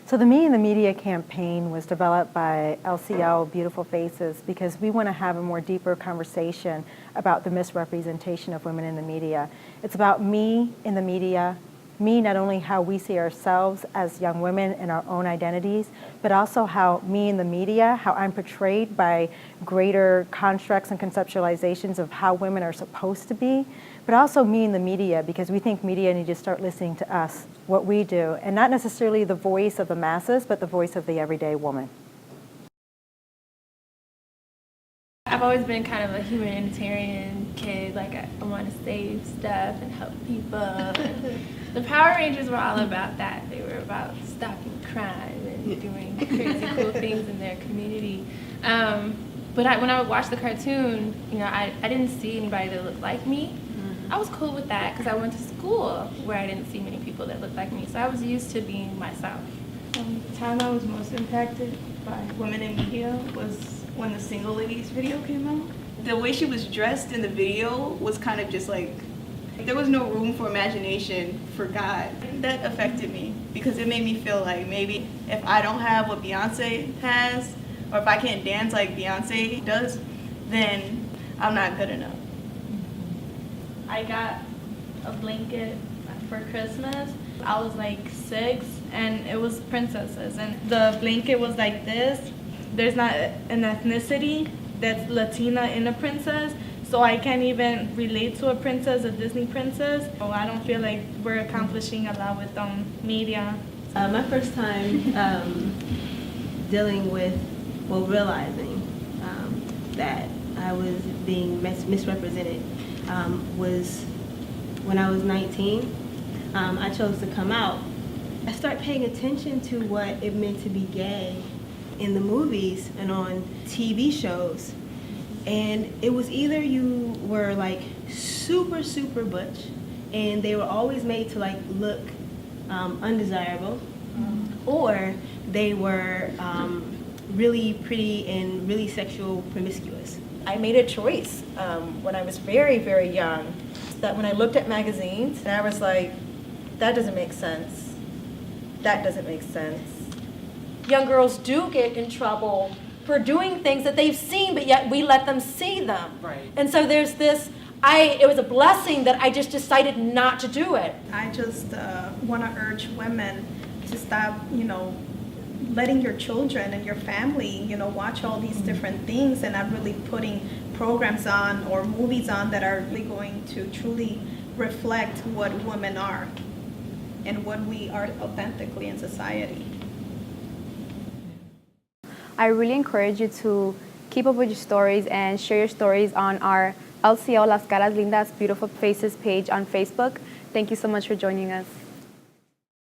So the Me in the Media campaign was developed by LCL Beautiful Faces because we want to have a more deeper conversation about the misrepresentation of women in the media. It's about me in the media, me not only how we see ourselves as young women and our own identities, but also how me in the media, how I'm portrayed by greater constructs and conceptualizations of how women are supposed to be, but also me in the media, because we think media need to start listening to us, what we do, and not necessarily the voice of the masses, but the voice of the everyday woman. I've always been kind of a humanitarian kid, like I want to save stuff and help people. The Power Rangers were all about that. They were about stopping crime and doing crazy cool things in their community. But when I would watch the cartoon, I didn't see anybody that looked like me. I was cool with that because I went to school where I didn't see many people that looked like me, so I was used to being myself. The time I was most impacted by women in media was when the Single Ladies video came out. The way she was dressed in the video was kind of just like, there was no room for imagination for God. That affected me because it made me feel like maybe if I don't have what Beyonce has, or if I can't dance like Beyonce does, then I'm not good enough. I got a blanket for Christmas. I was like 6 and it was princesses, and the blanket was like this. There's not an ethnicity that's Latina in a princess, so I can't even relate to a princess, a Disney princess. So I don't feel like we're accomplishing a lot with media. My first time dealing with, realizing that I was being misrepresented was when I was 19. I chose to come out. I started paying attention to what it meant to be gay in the movies and on TV shows. And it was either you were like super, super butch, and they were always made to like look undesirable, or they were really pretty and really sexual promiscuous. I made a choice when I was very, very young, that when I looked at magazines, and I was like, that doesn't make sense. That doesn't make sense. Young girls do get in trouble for doing things that they've seen, but yet we let them see them. Right. And so there's this, it was a blessing that I just decided not to do it. I just want to urge women to stop, letting your children and your family, watch all these different things and not really putting programs on or movies on that are really going to truly reflect what women are and what we are authentically in society. I really encourage you to keep up with your stories and share your stories on our LCO Las Caras Lindas Beautiful Faces page on Facebook. Thank you so much for joining us.